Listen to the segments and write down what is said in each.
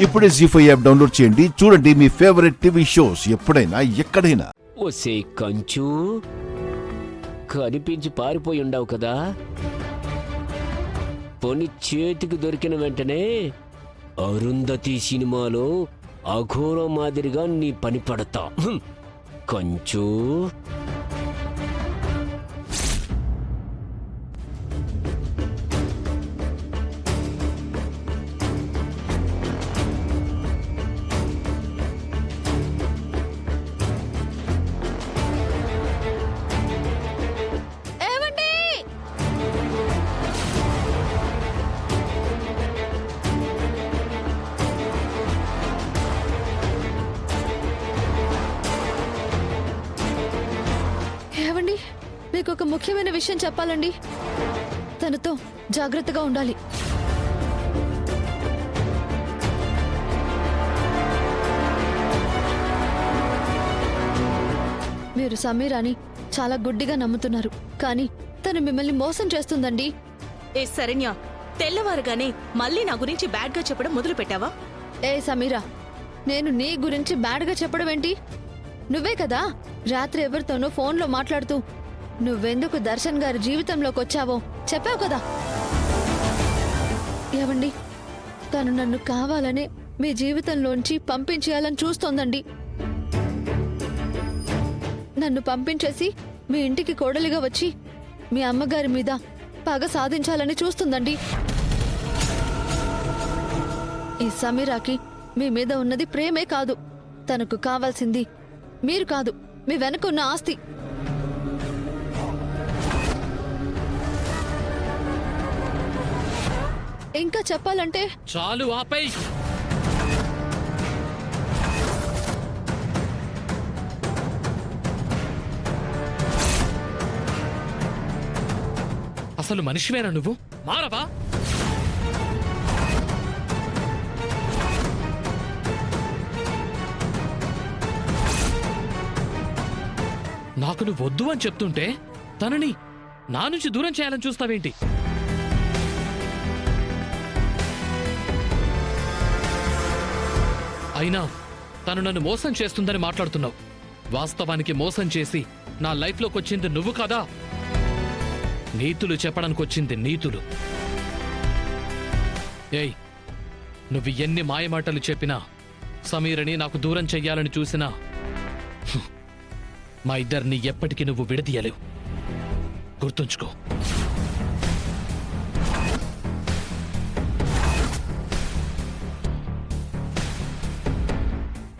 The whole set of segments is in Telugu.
ఇప్పుడే జీ5 యాప్ డౌన్లోడ్ చేయండి. చూడండి మీ ఫేవరెట్ టీవీ షోస్ ఎప్పుడైనా ఎక్కడైనా. ఒసే కంచు, కనిపించి పారిపోయి ఉండవు కదా. పొని చేతికి దొరికిన వెంటనే అరుంధతి సినిమాలో అఘోర మాదిరిగా నీ పని పడతా. కంచు ఏవండి, మీకు ఒక ముఖ్యమైన విషయం చెప్పాలండి. తనతో జాగ్రత్తగా ఉండాలి. మీరు సమీరాని చాలా గుడ్డిగా నమ్ముతున్నారు, కానీ తను మిమ్మల్ని మోసం చేస్తుందండి. ఏ శరణ్య, తెల్లవారుగానే మళ్ళీ నా గురించి బ్యాడ్ గా చెప్పడం మొదలు పెట్టావా? ఏ సమీరా, నేను నీ గురించి బ్యాడ్గా చెప్పడం ఏంటి? నువ్వే కదా రాత్రి ఎవరితోనో ఫోన్లో మాట్లాడుతూ నువ్వెందుకు దర్శన్ గారి జీవితంలోకి వచ్చావో చెప్పావు కదా. ఏవండి, తను నన్ను కావాలనే మీ జీవితంలోంచి పంపించేయాలని చూస్తోందండి. నన్ను పంపించేసి మీ ఇంటికి కోడలిగా వచ్చి మీ అమ్మగారి మీద పగ సాధించాలని చూస్తుందండి. ఈ సమీరాకి మీ మీద ఉన్నది ప్రేమే కాదు, తనకు కావాల్సింది మీరు కాదు, మీ వెనకున్న ఆస్తి. ఇంకా చెప్పాలంటే చాలు, ఆపై. అసలు మనిషివేనా నువ్వు? మారవా? నాకు నువ్వు వద్దు అని చెప్తుంటే తనని నా నుంచి దూరం చేయాలని చూస్తావేంటి? అయినా తను నన్ను మోసం చేస్తుందని మాట్లాడుతున్నావు. వాస్తవానికి మోసం చేసి నా లైఫ్లోకి వచ్చింది నువ్వు కదా. నీతులు చెప్పడానికి వచ్చింది నీతులు. ఏయ్, నువ్వు ఎన్ని మాయమాటలు చెప్పినా, సమీరని నాకు దూరం చెయ్యాలని చూసినా, మా ఇద్దరిని ఎప్పటికీ నువ్వు విడదీయలేవు. గుర్తుంచుకో.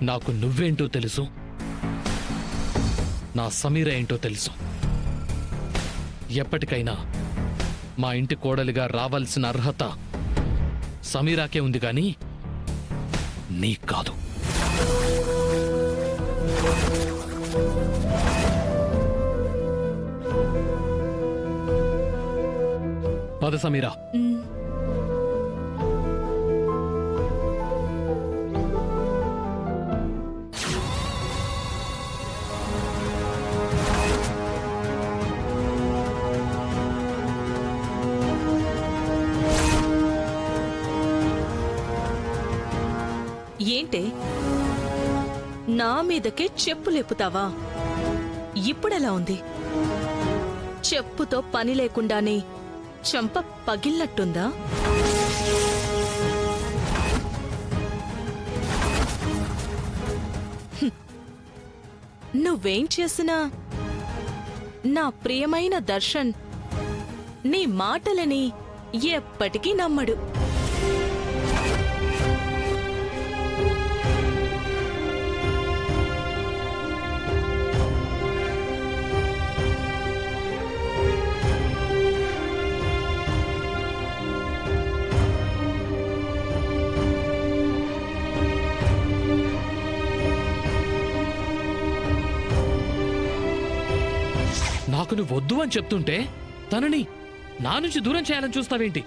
నాకు నువ్వేంటో తెలుసు, నా సమీర ఏంటో తెలుసు. ఎప్పటికైనా మా ఇంటి కోడలిగా రావాల్సిన అర్హత సమీరాకే ఉంది గాని నీకు కాదు. పద సమీరా. ఏంటే, నా మీదకే చెప్పు లేపుతావా? ఇప్పుడెలా ఉంది? చెప్పుతో పని లేకుండానే చంప పగిల్లట్టుందా? నువ్వేం చేసినా నా ప్రియమైన దర్శన్ నీ మాటలని ఎప్పటికీ నమ్మడు. నాకు నువ్వు వద్దు అని చెప్తుంటే తనని నా నుంచి దూరం చేయాలని చూస్తావేంటి?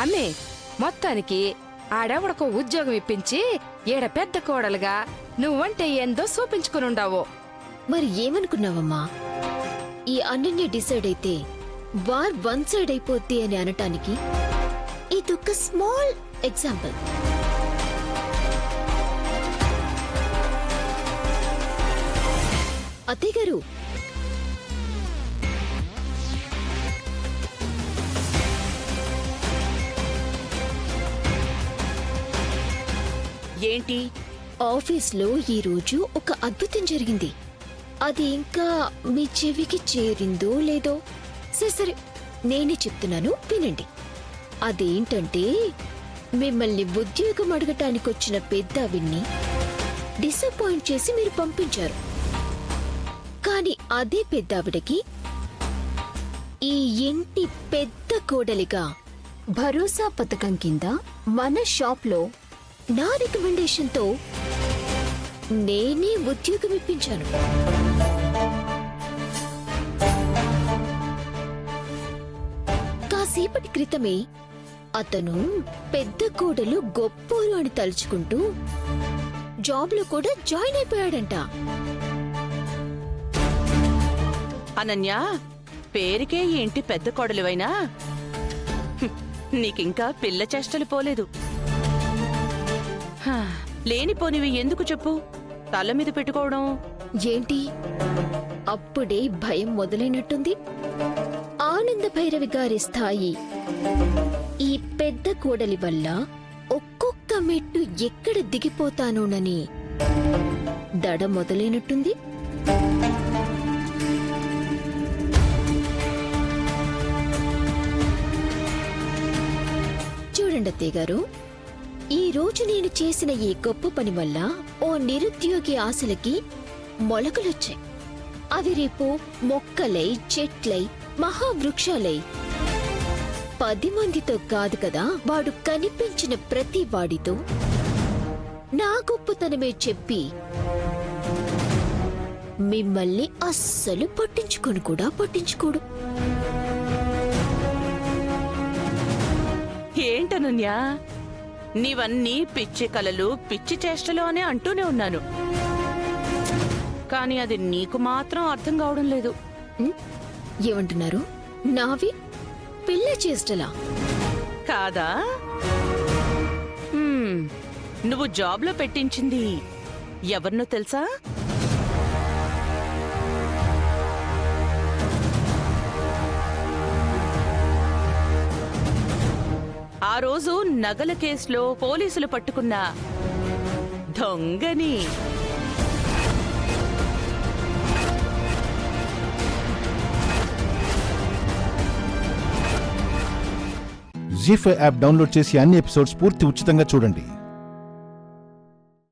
అమ్మే మొత్తానికి ఆడెవడకో ఉద్యోగం ఇప్పించి ఈడ పెద్ద కోడలుగా నువ్వంటే ఏందో చూపించుకునుండావు. మరి ఏమనుకున్నావమ్మా? ఈ అనన్య డిసైడ్ అయితే వార్ వన్ సైడ్ అయిపోద్ది అని అనటానికి ఇదొక స్మాల్ ఎగ్జాంపుల్. అత్తయ్య గారు, ఏంటి? ఆఫీస్లో ఈరోజు ఒక అద్భుతం జరిగింది. అది ఇంకా మీ చెవికి చేరిందో లేదో సరే సరే నేనే చెప్తున్నాను, వినండి. అదేంటంటే మిమ్మల్ని ఉద్యోగం అడగటానికొచ్చిన పెద్దావిడ్ని డిసప్పాయింట్ చేసి మీరు పంపించారు. కానీ అదే పెద్దావిడకి ఈ ఇంటి పెద్ద కోడలిగా భరోసా పథకం కింద మన షాప్లో నా రికమెండేషన్తో నేనే ఉద్యోగం ఇప్పించాను. కాసేపటి క్రితమే అతను పెద్ద కోడలు గొప్పోరు అని తలుచుకుంటూ జాబ్లో కూడా జాయిన్ అయిపోయాడంట. అనన్య, పేరుకే ఈ ఇంటి పెద్ద కోడలివైనా నీకింకా పిల్ల చేష్టలు పోలేదు. హా, లేనిపోనివి ఎందుకు చెప్పు? తల మీద పెట్టుకోవడం ఏంటి అప్పుడే భయం మొదలైనట్టుంది? ఆనంద భైరవి గారి స్థాయి ఈ పెద్ద కోడలి వల్ల ఒక్కొక్క మెట్టు ఎక్కడ దిగిపోతానోనని దడ మొదలైనట్టుంది. చూడండి అత్తయ్య గారు, ఈ రోజు నేను చేసిన ఈ గొప్ప పని వల్ల ఓ నిరుద్యోగి ఆశలకి మొలకలొచ్చాయి. అవి రేపు మొక్కలై చెట్లై మహావృక్షాలై 10 మందితో కాదు కదా, వాడు కనిపించిన ప్రతి వాడితో నా గొప్పతనమే చెప్పి మిమ్మల్ని అస్సలు పట్టించుకొని కూడా పట్టించుకోడు. ఏంటనన్యా, నీవన్నీ పిచ్చి కలలు పిచ్చి చేష్టలు అని అంటూనే ఉన్నాను. కానీ అది నీకు మాత్రం అర్థం కావడం లేదు. ఏమంటున్నారు? నావి పిల్ల చేష్టలా? కాదా? నువ్వు జాబ్లో పెట్టించింది ఎవరినో తెలుసా? ఆ రోజు నగల కేసులో పోలీసులు పట్టుకున్న దొంగని. జీ5 యాప్ డౌన్లోడ్ చేసి అన్ని ఎపిసోడ్స్ పూర్తి ఉచితంగా చూడండి.